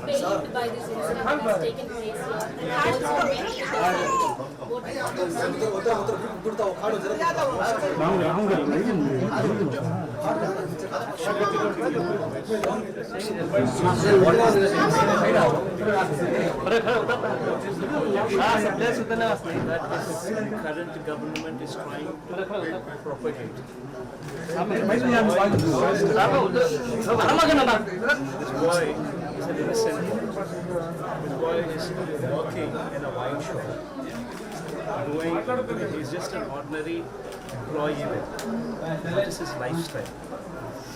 pained by this incident that has taken place that current government is trying to propagate. This boy is an innocent boy. This boy is working in a wine shop. He's just an ordinary employee there. That is his lifestyle.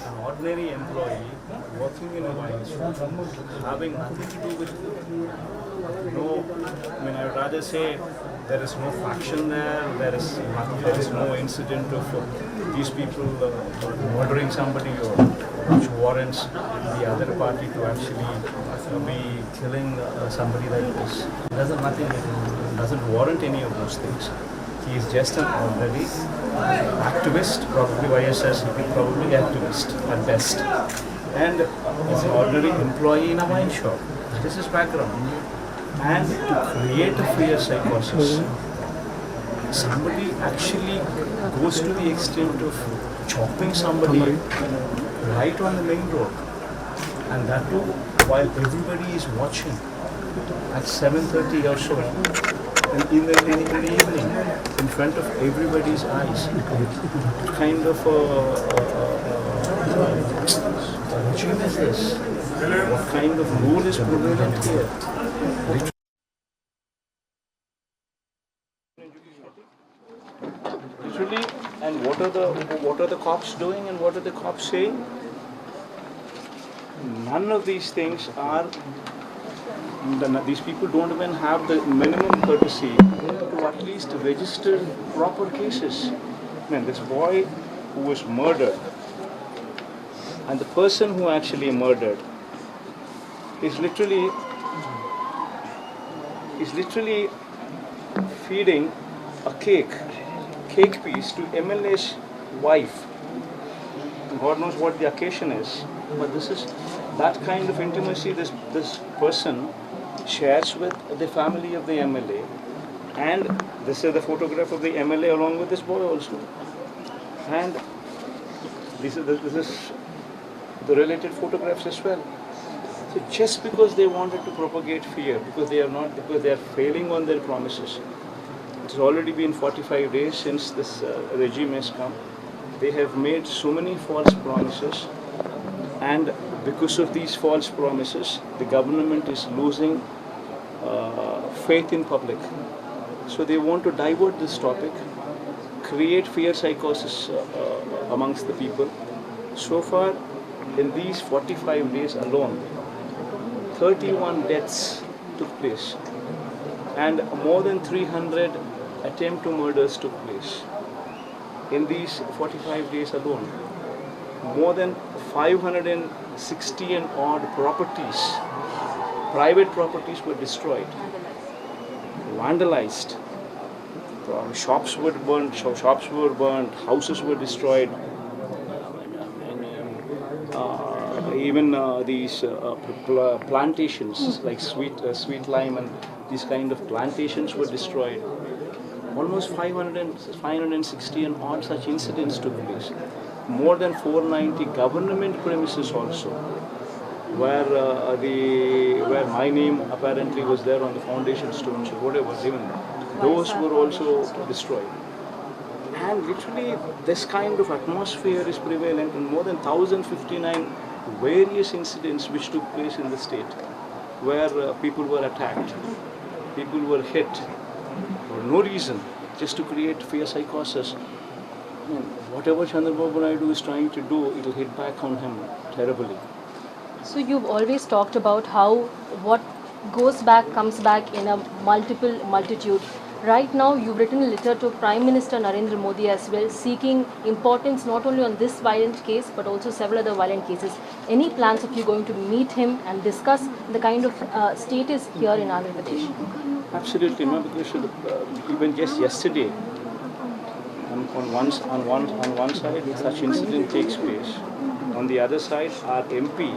An ordinary employee working in a wine shop, having nothing to do with I would rather say there is no faction there is no incident of these people murdering somebody or which warrants the other party to actually be killing somebody like this. It doesn't warrant any of those things. He is just an ordinary activist, probably YSS, probably activist at best. And he's an ordinary employee in a wine shop. That is his background. And to create a fear psychosis, somebody actually goes to the extent of chopping somebody right on the main road. And that too while everybody is watching at 7:30 or so in the evening, in front of everybody's eyes. What kind of regime is this? What kind of rule is prevalent here? Literally, and what are the cops doing and what are the cops saying? None of these things are. These people don't even have the minimum courtesy to at least register proper cases. This boy who was murdered and the person who actually murdered is literally feeding a cake piece to MLA's wife. God knows what the occasion is, but this is that kind of intimacy this person shares with the family of the MLA, and this is the photograph of the MLA along with this boy also, and this is the related photographs as well. So just because they wanted to propagate fear, because they are failing on their promises. It has already been 45 days since this regime has come. They have made so many false promises, and because of these false promises, the government is losing faith in public. So they want to divert this topic, create fear psychosis amongst the people. So far, in these 45 days alone, 31 deaths took place, and more than 300 attempt to murders took place. In these 45 days alone, more than 560 and odd properties, private properties were destroyed, vandalized. Shops were burnt, houses were destroyed. Even these plantations like sweet lime and these kind of plantations were destroyed. Almost 560 and odd such incidents took place. More than 490 government premises also, where my name apparently was there on the foundation stones or whatever, even those were also destroyed. And literally this kind of atmosphere is prevalent in more than 1059 various incidents which took place in the state, where people were attacked, people were hit for no reason, just to create fear psychosis. Whatever Chandrababu Naidu is trying to do, it will hit back on him terribly. So you've always talked about how what goes back comes back in a multitude. Right now, you've written a letter to Prime Minister Narendra Modi as well, seeking importance not only on this violent case, but also several other violent cases. Any plans of you going to meet him and discuss the kind of status here in Andhra Pradesh? Absolutely, no, because even just yesterday, on one side, such incident takes place. On the other side, our MP,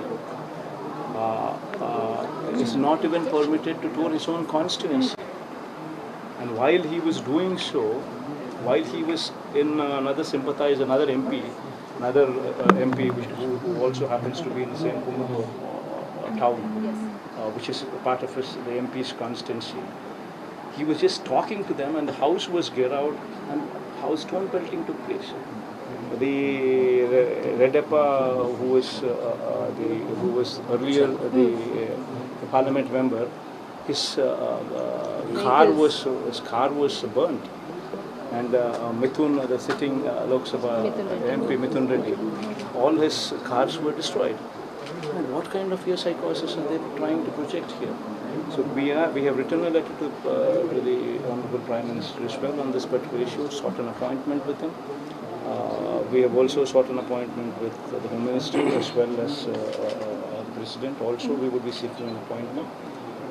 is not even permitted to tour his own constituency. And while he was doing so, while he was in another sympathizer, another MP, who also happens to be in the same town, which is part of the MP's constituency, he was just talking to them, and the house was get out, and house stone pelting took place. The Redappa, who was earlier the parliament member, his car was burnt, and Mithun, the sitting Lok Sabha MP Mithun Reddy, all his cars were destroyed. And what kind of psychosis are they trying to project here? So we have written a letter to the Honorable Prime Minister as well on this particular issue, sought an appointment with him. We have also sought an appointment with the Home Minister as well as the President. Also, we would be seeking an appointment,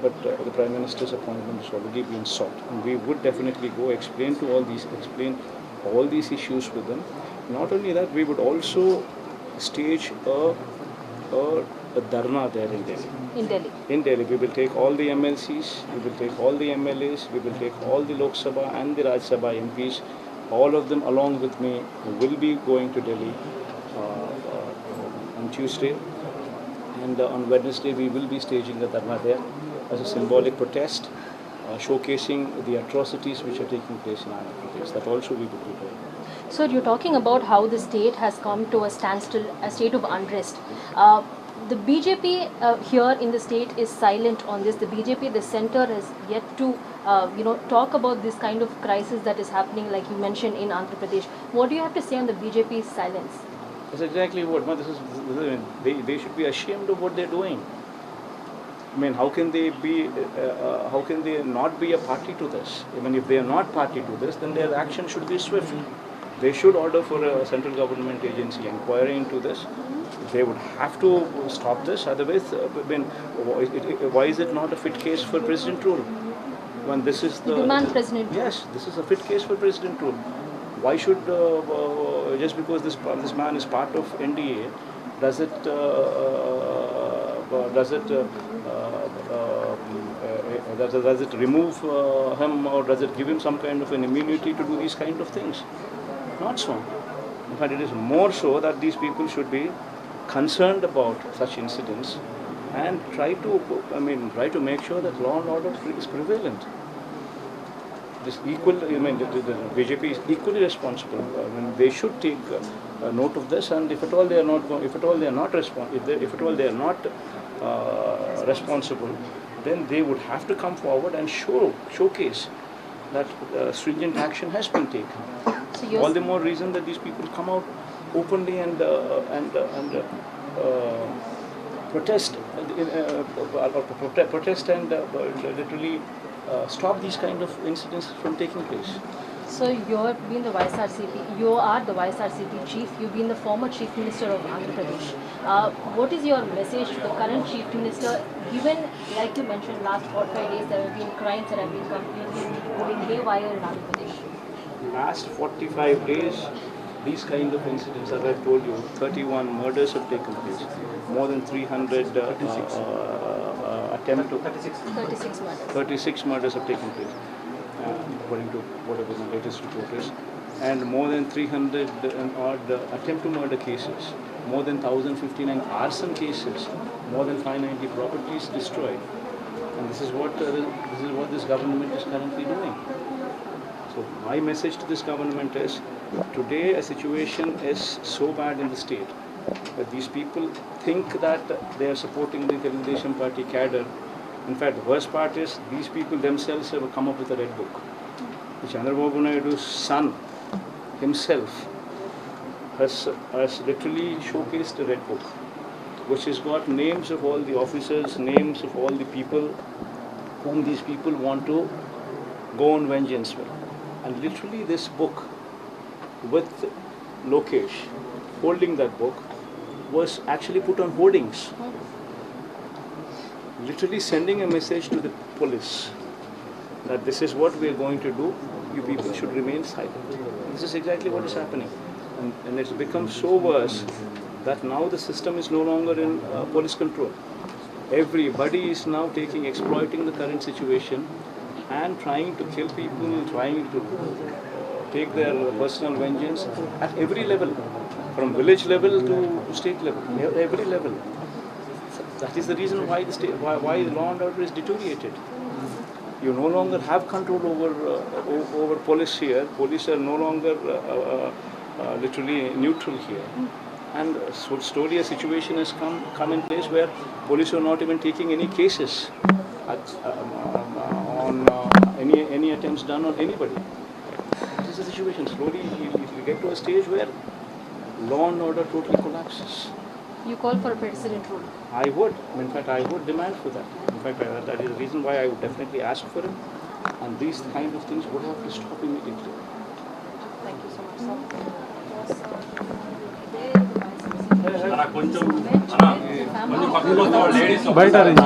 but the Prime Minister's appointment has already been sought, and we would definitely go explain all these issues with them. Not only that, we would also stage a dharna there in Delhi. In Delhi, we will take all the MLCs, we will take all the MLAs, we will take all the Lok Sabha and the Raj Sabha MPs. All of them along with me will be going to Delhi on Tuesday, and on Wednesday we will be staging a dharna there as a symbolic protest, showcasing the atrocities which are taking place in Andhra Pradesh. That also we will be doing. So you're talking about how the state has come to a standstill, a state of unrest. The BJP here in the state is silent on this. The BJP, the centre, has yet to talk about this kind of crisis that is happening, like you mentioned, in Andhra Pradesh. What do you have to say on the BJP's silence? That's exactly what. They should be ashamed of what they're doing. I mean, how can they not be a party to this? I mean, if they are not party to this, then their action should be swift. They should order for a central government agency inquiry into this. They would have to stop this. Otherwise, why is it not a fit case for president rule? When this is the demand president. Yes, this is a fit case for president rule. Why should just because this man is part of NDA, does it remove him, or does it give him some kind of an immunity to do these kind of things? Not so. In fact, it is more so that these people should be concerned about such incidents and try to make sure that law and order is prevalent. The BJP is equally responsible. They should take note of this, and if at all they are not responsible, then they would have to come forward and showcase that stringent action has been taken. So all the more reason that these people come out openly and protest and literally stop these kind of incidents from taking place. So you have been the YSRCP. You are the YSRCP chief. You've been the former chief minister of Andhra Pradesh. What is your message to the current chief minister? Given, like you mentioned, last 45 days there have been crimes that have been completely going haywire in Andhra Pradesh. Last 45 days, these kind of incidents, as I've told you, 31 murders have taken place. More than 300 36 murders have taken place, according to whatever the latest report is. And more than 300 and odd attempt to murder cases, more than 1,059 arson cases, more than 590 properties destroyed. And this is what this government is currently doing. So my message to this government is, today a situation is so bad in the state that these people think that they are supporting the Telugu Party cadre. In fact, the worst part is these people themselves have come up with a red book. Chandrababu Naidu's son himself has literally showcased a red book, which has got names of all the officers, names of all the people whom these people want to go on vengeance with. And literally this book, with Lokesh holding that book, was actually put on hoardings, literally sending a message to the police that this is what we are going to do, you people should remain silent. This is exactly what is happening. And it's become so worse that now the system is no longer in police control. Everybody is now exploiting the current situation and trying to kill people, trying to take their personal vengeance at every level, from village level to state level, every level. That is the reason why why the law and order is deteriorated. You no longer have control over police here. Police are no longer literally neutral here. And so slowly a situation has come in place where police are not even taking any cases on any attempts done on anybody. This is the situation. Slowly it will get to a stage where law and order totally collapses. You call for a president rule. I would. In fact, I would demand for that. In fact, that is the reason why I would definitely ask for it. And these kind of things would have to stop immediately. Thank you so much, sir. బయట arrange